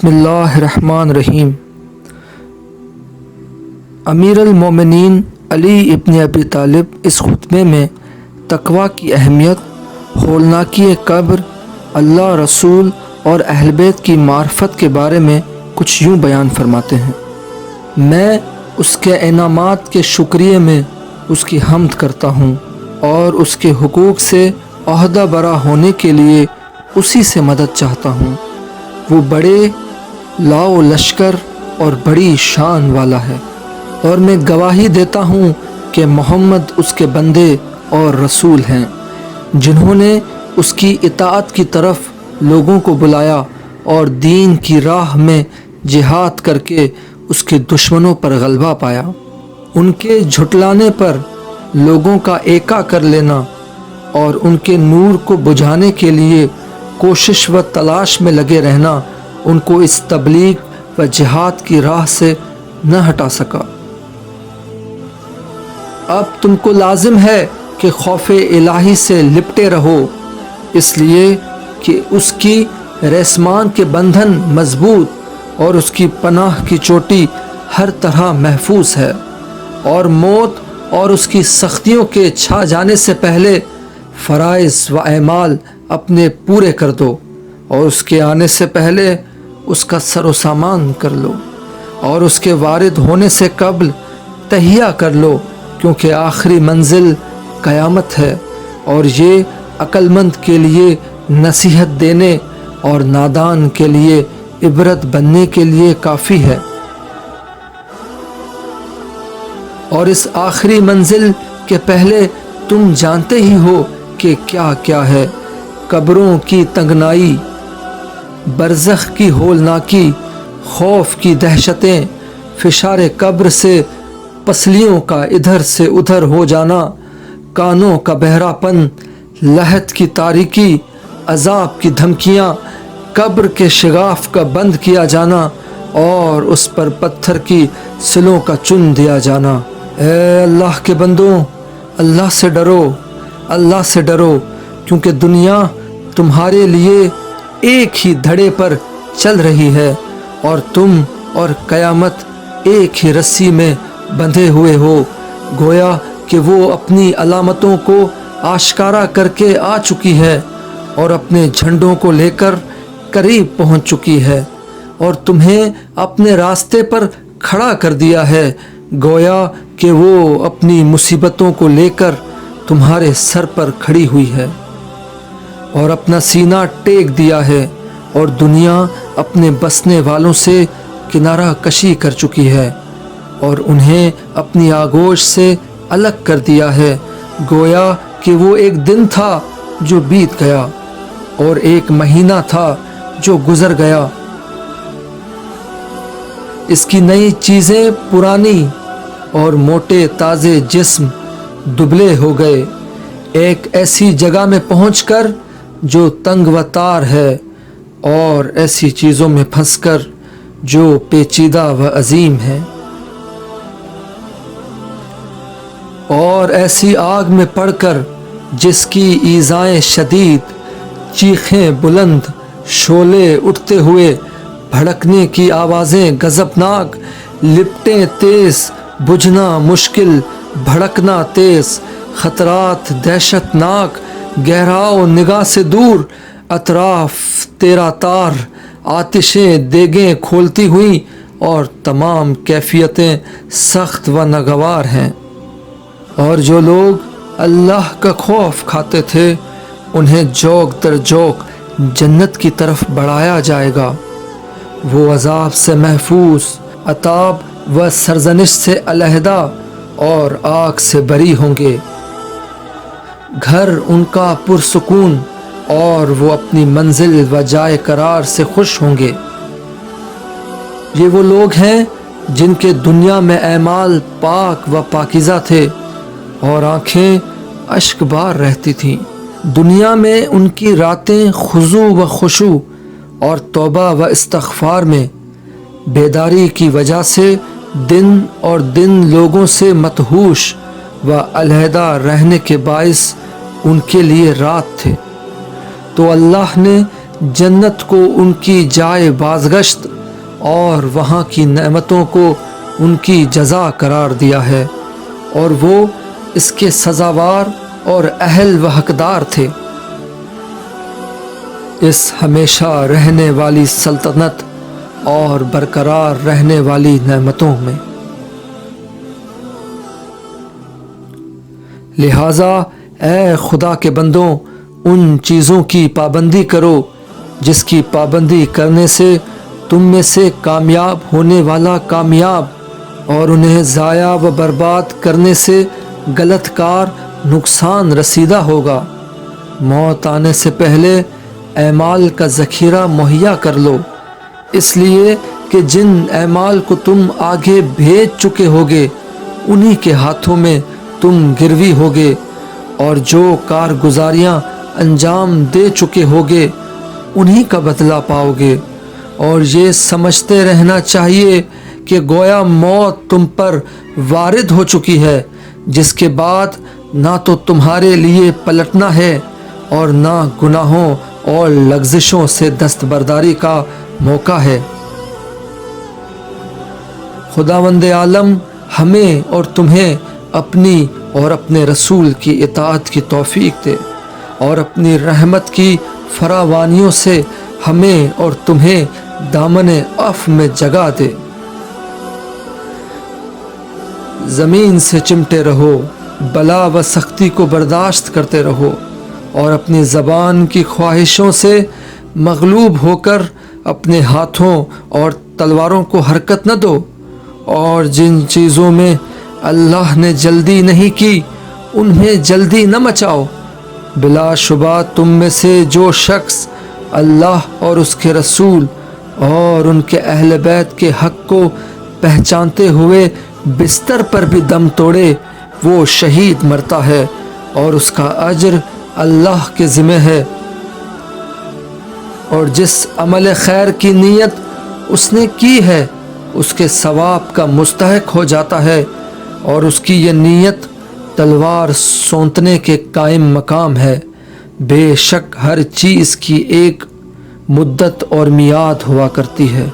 بسم اللہ الرحمن الرحیم۔ امیر المومنین علی ابن ابی طالب اس خطبے میں تقویٰ کی اہمیت، ہولناکی قبر، اللہ، رسول اور اہل بیت کی معرفت کے بارے میں کچھ یوں بیان فرماتے ہیں: میں اس کے انعامات کے شکریہ میں اس کی حمد کرتا ہوں اور اس کے حقوق سے عہدہ برا ہونے کے لیے اسی سے مدد چاہتا ہوں۔ وہ بڑے لاؤ لشکر اور بڑی شان والا ہے، اور میں گواہی دیتا ہوں کہ محمد اس کے بندے اور رسول ہیں، جنہوں نے اس کی اطاعت کی طرف لوگوں کو بلایا اور دین کی راہ میں جہاد کر کے اس کے دشمنوں پر غلبہ پایا۔ ان کے جھٹلانے پر لوگوں کا ایکا کر لینا اور ان کے نور کو بجھانے کے لیے کوشش و تلاش میں لگے رہنا ان کو اس تبلیغ و جہاد کی راہ سے نہ ہٹا سکا۔ اب تم کو لازم ہے کہ خوف الہی سے لپٹے رہو، اس لیے کہ اس کی ریسمان کے بندھن مضبوط اور اس کی پناہ کی چوٹی ہر طرح محفوظ ہے، اور موت اور اس کی سختیوں کے چھا جانے سے پہلے فرائض و اعمال اپنے پورے کر دو، اور اس کے آنے سے پہلے اس کا سر و سامان کر لو، اور اس کے وارد ہونے سے قبل تہیہ کر لو، کیونکہ آخری منزل قیامت ہے، اور یہ عقل مند کے لیے نصیحت دینے اور نادان کے لیے عبرت بننے کے لیے کافی ہے۔ اور اس آخری منزل کے پہلے تم جانتے ہی ہو کہ کیا کیا ہے: قبروں کی تنگنائی، برزخ کی ہولناکی، خوف کی دہشتیں، فشار قبر سے پسلیوں کا ادھر سے ادھر ہو جانا، کانوں کا بہرا پن، لحد کی تاریکی، عذاب کی دھمکیاں، قبر کے شگاف کا بند کیا جانا اور اس پر پتھر کی سلوں کا چن دیا جانا۔ اے اللہ کے بندوں، اللہ سے ڈرو، اللہ سے ڈرو، کیونکہ دنیا تمہارے لیے ایک ہی دھڑے پر چل رہی ہے، اور تم اور قیامت ایک ہی رسی میں بندھے ہوئے ہو۔ گویا کہ وہ اپنی علامتوں کو آشکارا کر کے آ چکی ہے اور اپنے جھنڈوں کو لے کر قریب پہنچ چکی ہے، اور تمہیں اپنے راستے پر کھڑا کر دیا ہے، گویا کہ وہ اپنی مصیبتوں کو لے کر تمہارے سر پر کھڑی ہوئی ہے، اور اپنا سینہ ٹیک دیا ہے، اور دنیا اپنے بسنے والوں سے کنارہ کشی کر چکی ہے، اور انہیں اپنی آغوش سے الگ کر دیا ہے، گویا کہ وہ ایک دن تھا جو بیت گیا، اور ایک مہینہ تھا جو گزر گیا۔ اس کی نئی چیزیں پرانی اور موٹے تازے جسم دبلے ہو گئے، ایک ایسی جگہ میں پہنچ کر جو تنگ و تار ہے، اور ایسی چیزوں میں پھنس کر جو پیچیدہ و عظیم ہے، اور ایسی آگ میں پڑ کر جس کی ایذائیں شدید، چیخیں بلند، شعلے اٹھتے ہوئے، بھڑکنے کی آوازیں غضبناک، لپٹیں تیز، بجھنا مشکل، بھڑکنا تیز، خطرات دہشت ناک، گہراؤ نگاہ سے دور، اطراف تیرا تار، آتشیں دیگیں کھولتی ہوئی، اور تمام کیفیتیں سخت و ناگوار ہیں۔ اور جو لوگ اللہ کا خوف کھاتے تھے انہیں جوک در جوک جنت کی طرف بڑھایا جائے گا، وہ عذاب سے محفوظ، عتاب و سرزنش سے علیحدہ اور آگ سے بری ہوں گے۔ گھر ان کا پرسکون، اور وہ اپنی منزل و جائے قرار سے خوش ہوں گے۔ یہ وہ لوگ ہیں جن کے دنیا میں اعمال پاک و پاکیزہ تھے، اور آنکھیں اشک بار رہتی تھیں۔ دنیا میں ان کی راتیں خضوع و خشوع اور توبہ و استغفار میں، بیداری کی وجہ سے دن اور دن لوگوں سے مدہوش و علیحدہ رہنے کے باعث ان کے لیے رات تھے، تو اللہ نے جنت کو ان کی جائے بازگشت اور وہاں کی نعمتوں کو ان کی جزا قرار دیا ہے، اور وہ اس کے سزاوار اور اہل و حقدار تھے۔ اس ہمیشہ رہنے والی سلطنت اور برقرار رہنے والی نعمتوں میں۔ لہٰذا اے خدا کے بندوں، ان چیزوں کی پابندی کرو جس کی پابندی کرنے سے تم میں سے کامیاب ہونے والا کامیاب، اور انہیں ضائع و برباد کرنے سے غلط کار نقصان رسیدہ ہوگا۔ موت آنے سے پہلے اعمال کا ذخیرہ مہیا کر لو، اس لیے کہ جن اعمال کو تم آگے بھیج چکے ہوگے انہی کے ہاتھوں میں تم گروی ہوگے، اور جو کارگزاریاں انجام دے چکے ہوگے انہی کا بدلہ پاؤ گے۔ اور یہ سمجھتے رہنا چاہیے کہ گویا موت تم پر وارد ہو چکی ہے، جس کے بعد نہ تو تمہارے لیے پلٹنا ہے اور نہ گناہوں اور لغزشوں سے دستبرداری کا موقع ہے۔ خداوند عالم ہمیں اور تمہیں اپنی اور اپنے رسول کی اطاعت کی توفیق دے، اور اپنی رحمت کی فراوانیوں سے ہمیں اور تمہیں دامن عفو میں جگہ دے۔ زمین سے چمٹے رہو، بلا و سختی کو برداشت کرتے رہو، اور اپنی زبان کی خواہشوں سے مغلوب ہو کر اپنے ہاتھوں اور تلواروں کو حرکت نہ دو، اور جن چیزوں میں اللہ نے جلدی نہیں کی ان میں جلدی نہ مچاؤ۔ بلا شبہ تم میں سے جو شخص اللہ اور اس کے رسول اور ان کے اہل بیت کے حق کو پہچانتے ہوئے بستر پر بھی دم توڑے وہ شہید مرتا ہے، اور اس کا اجر اللہ کے ذمہ ہے۔ اور جس عمل خیر کی نیت اس نے کی ہے اس کے ثواب کا مستحق ہو جاتا ہے، اور اس کی یہ نیت تلوار سونتنے کے قائم مقام ہے۔ بے شک ہر چیز کی ایک مدت اور میعاد ہوا کرتی ہے۔